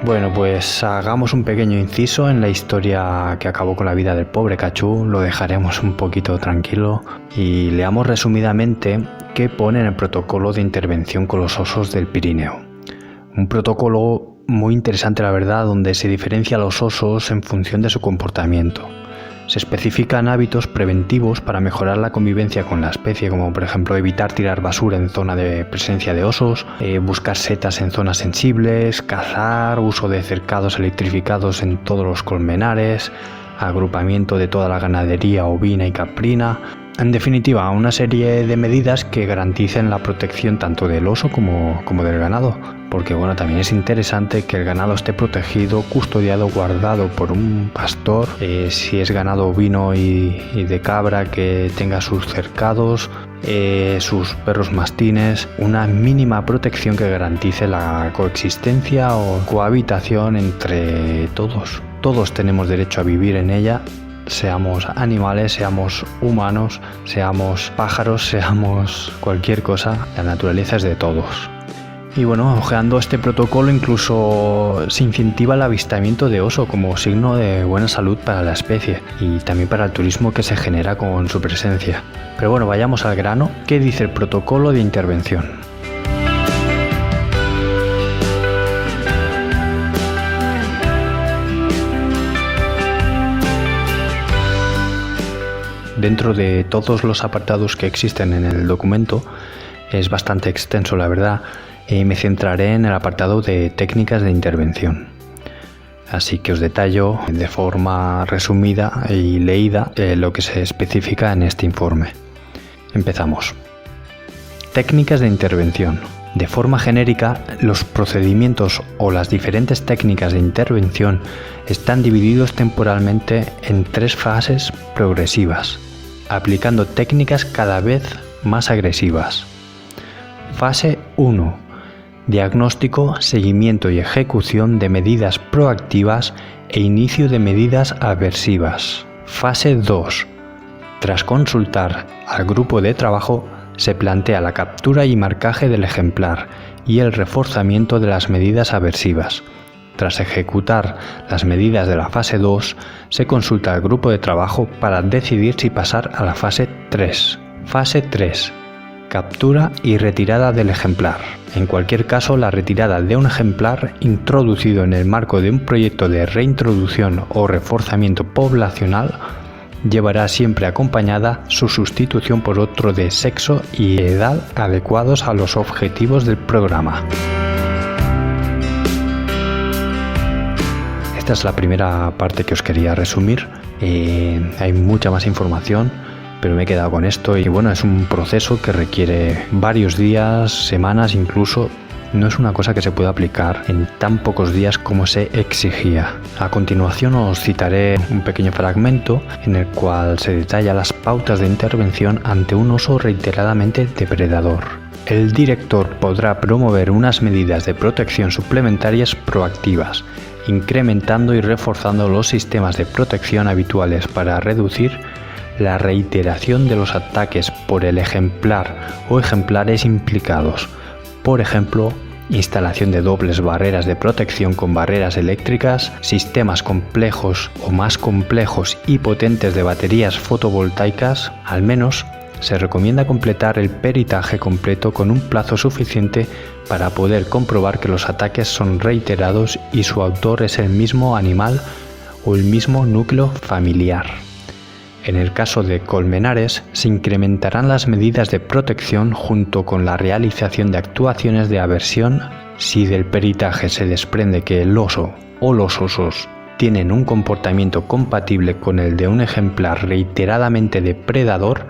Bueno, pues hagamos un pequeño inciso en la historia que acabó con la vida del pobre cachú, lo dejaremos un poquito tranquilo y leamos resumidamente qué pone en el protocolo de intervención con los osos del Pirineo. Un protocolo muy interesante, la verdad, donde se diferencia a los osos en función de su comportamiento. Se especifican hábitos preventivos para mejorar la convivencia con la especie, como por ejemplo evitar tirar basura en zona de presencia de osos, buscar setas en zonas sensibles, cazar, uso de cercados electrificados en todos los colmenares, agrupamiento de toda la ganadería ovina y caprina. En definitiva, una serie de medidas que garanticen la protección tanto del oso como del ganado. Porque bueno, también es interesante que el ganado esté protegido, custodiado, guardado por un pastor. Si es ganado ovino y de cabra, que tenga sus cercados, sus perros mastines. Una mínima protección que garantice la coexistencia o cohabitación entre todos. Todos tenemos derecho a vivir en ella. Seamos animales, seamos humanos, seamos pájaros, seamos cualquier cosa, la naturaleza es de todos. Y bueno, ojeando este protocolo incluso se incentiva el avistamiento de oso como signo de buena salud para la especie y también para el turismo que se genera con su presencia. Pero bueno, vayamos al grano. ¿Qué dice el protocolo de intervención? Dentro de todos los apartados que existen en el documento, es bastante extenso la verdad, y me centraré en el apartado de técnicas de intervención. Así que os detallo de forma resumida y leída lo que se especifica en este informe. Empezamos. Técnicas de intervención. De forma genérica, los procedimientos o las diferentes técnicas de intervención están divididos temporalmente en 3 fases progresivas, aplicando técnicas cada vez más agresivas. Fase 1. Diagnóstico, seguimiento y ejecución de medidas proactivas e inicio de medidas aversivas. Fase 2. Tras consultar al grupo de trabajo, se plantea la captura y marcaje del ejemplar y el reforzamiento de las medidas aversivas. Tras ejecutar las medidas de la fase 2, se consulta al grupo de trabajo para decidir si pasar a la fase 3. Fase 3. Captura y retirada del ejemplar. En cualquier caso, la retirada de un ejemplar introducido en el marco de un proyecto de reintroducción o reforzamiento poblacional llevará siempre acompañada su sustitución por otro de sexo y edad adecuados a los objetivos del programa. Esta es la primera parte que os quería resumir. Hay mucha más información, pero me he quedado con esto y bueno, es un proceso que requiere varios días, semanas incluso. No es una cosa que se pueda aplicar en tan pocos días como se exigía. A continuación os citaré un pequeño fragmento en el cual se detalla las pautas de intervención ante un oso reiteradamente depredador. El director podrá promover unas medidas de protección suplementarias proactivas, incrementando y reforzando los sistemas de protección habituales para reducir la reiteración de los ataques por el ejemplar o ejemplares implicados. Por ejemplo, instalación de dobles barreras de protección con barreras eléctricas, sistemas complejos o más complejos y potentes de baterías fotovoltaicas. Al menos se recomienda completar el peritaje completo con un plazo suficiente para poder comprobar que los ataques son reiterados y su autor es el mismo animal o el mismo núcleo familiar. En el caso de colmenares, se incrementarán las medidas de protección junto con la realización de actuaciones de aversión si del peritaje se desprende que el oso o los osos tienen un comportamiento compatible con el de un ejemplar reiteradamente depredador.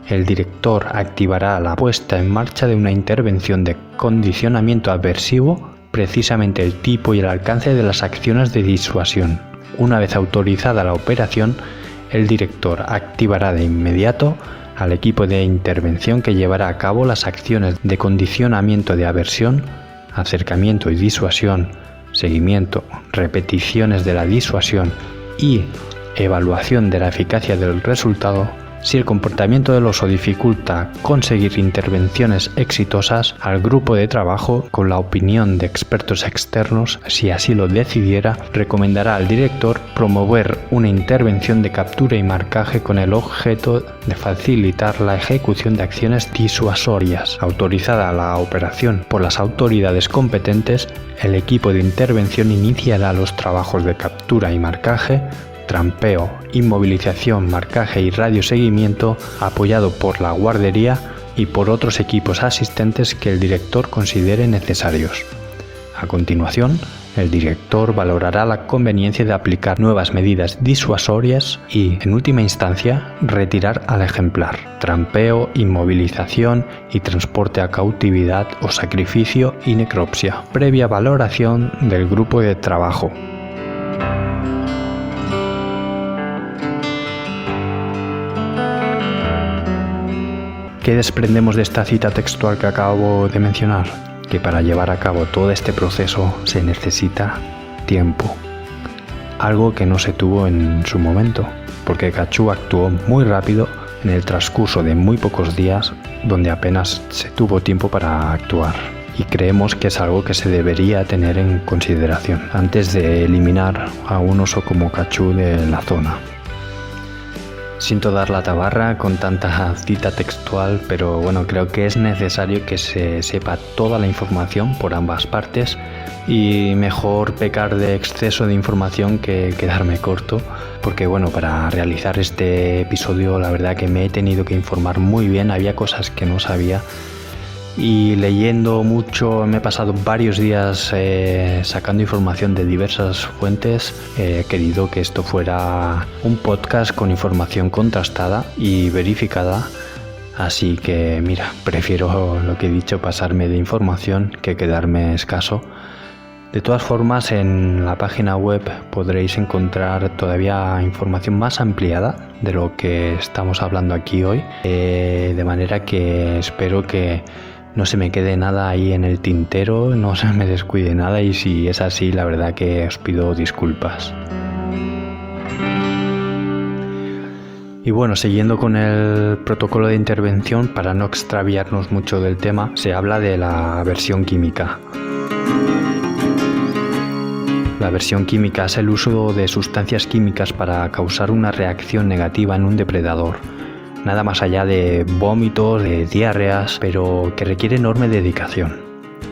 El director activará la puesta en marcha de una intervención de condicionamiento aversivo, precisamente el tipo y el alcance de las acciones de disuasión. Una vez autorizada la operación, el director activará de inmediato al equipo de intervención que llevará a cabo las acciones de condicionamiento de aversión, acercamiento y disuasión, seguimiento, repeticiones de la disuasión y evaluación de la eficacia del resultado Si el comportamiento del oso dificulta conseguir intervenciones exitosas, al grupo de trabajo, con la opinión de expertos externos, si así lo decidiera, recomendará al director promover una intervención de captura y marcaje con el objeto de facilitar la ejecución de acciones disuasorias. Autorizada la operación por las autoridades competentes, el equipo de intervención iniciará los trabajos de captura y marcaje, trampeo, inmovilización, marcaje y radioseguimiento, apoyado por la guardería y por otros equipos asistentes que el director considere necesarios. A continuación, el director valorará la conveniencia de aplicar nuevas medidas disuasorias y, en última instancia, retirar al ejemplar. Trampeo, inmovilización y transporte a cautividad o sacrificio y necropsia, previa valoración del grupo de trabajo. ¿Qué desprendemos de esta cita textual que acabo de mencionar? Que para llevar a cabo todo este proceso se necesita tiempo, algo que no se tuvo en su momento, porque Cachú actuó muy rápido en el transcurso de muy pocos días, donde apenas se tuvo tiempo para actuar. Y creemos que es algo que se debería tener en consideración antes de eliminar a un oso como Cachú de la zona. Siento dar la tabarra con tanta cita textual, pero bueno, creo que es necesario que se sepa toda la información por ambas partes y mejor pecar de exceso de información que quedarme corto, porque bueno, para realizar este episodio la verdad que me he tenido que informar muy bien, había cosas que no sabía. Y leyendo mucho, me he pasado varios días sacando información de diversas fuentes. He querido que esto fuera un podcast con información contrastada y verificada. Así que mira, prefiero lo que he dicho, pasarme de información que quedarme escaso. De todas formas, en la página web podréis encontrar todavía información más ampliada de lo que estamos hablando aquí hoy. De manera que espero que no se me quede nada ahí en el tintero, no se me descuide nada, y si es así, la verdad que os pido disculpas. Y bueno, siguiendo con el protocolo de intervención, para no extraviarnos mucho del tema, se habla de la aversión química. La aversión química es el uso de sustancias químicas para causar una reacción negativa en un depredador. Nada más allá de vómitos, de diarreas, pero que requiere enorme dedicación.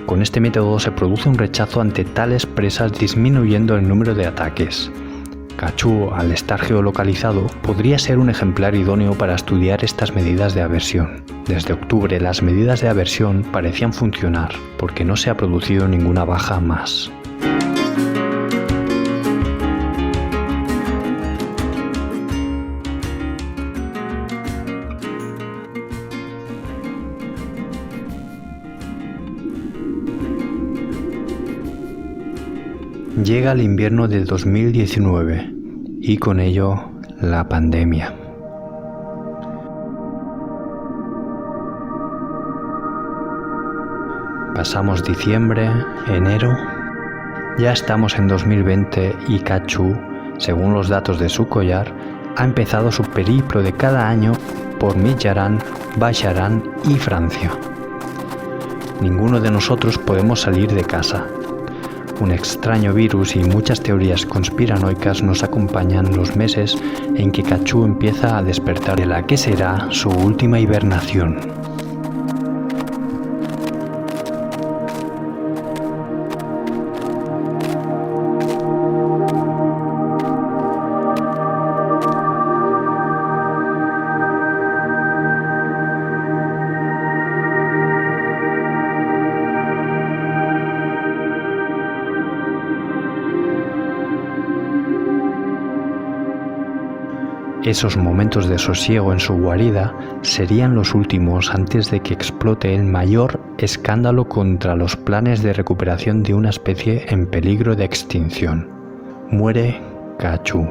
Con este método se produce un rechazo ante tales presas, disminuyendo el número de ataques. Cachú, al estar geolocalizado, podría ser un ejemplar idóneo para estudiar estas medidas de aversión. Desde octubre las medidas de aversión parecían funcionar, porque no se ha producido ninguna baja más. Llega el invierno de 2019 y con ello la pandemia. Pasamos diciembre, enero, ya estamos en 2020 y Cachú, según los datos de su collar, ha empezado su periplo de cada año por Mitjaran, Baixaran y Francia. Ninguno de nosotros podemos salir de casa. Un extraño virus y muchas teorías conspiranoicas nos acompañan los meses en que Cachú empieza a despertar de la que será su última hibernación. Esos momentos de sosiego en su guarida serían los últimos antes de que explote el mayor escándalo contra los planes de recuperación de una especie en peligro de extinción. Muere Cachú.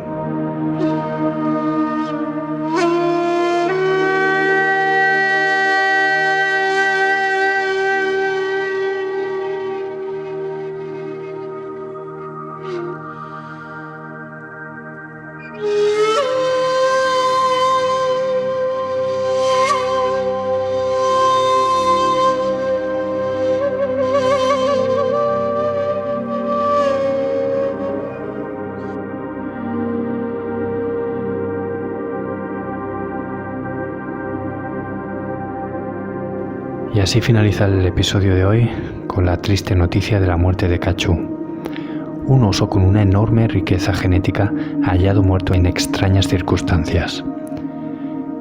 Y así finaliza el episodio de hoy con la triste noticia de la muerte de Cachú, un oso con una enorme riqueza genética hallado muerto en extrañas circunstancias.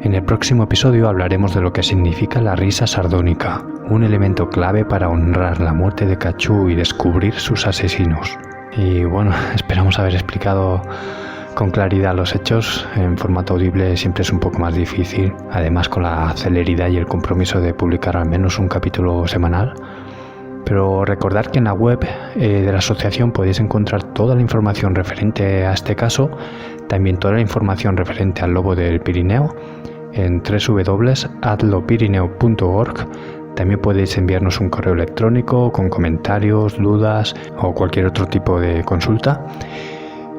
En el próximo episodio hablaremos de lo que significa la risa sardónica, un elemento clave para honrar la muerte de Cachú y descubrir sus asesinos. Y bueno, esperamos haber explicado con claridad los hechos. En formato audible siempre es un poco más difícil, además con la celeridad y el compromiso de publicar al menos un capítulo semanal. Pero recordad que en la web de la asociación podéis encontrar toda la información referente a este caso, también toda la información referente al lobo del Pirineo en www.adlopirineo.org. También podéis enviarnos un correo electrónico con comentarios, dudas o cualquier otro tipo de consulta.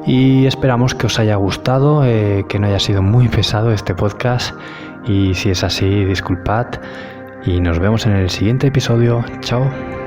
Y esperamos que os haya gustado, que no haya sido muy pesado este podcast. Y si es así, disculpad. Y nos vemos en el siguiente episodio. Chao.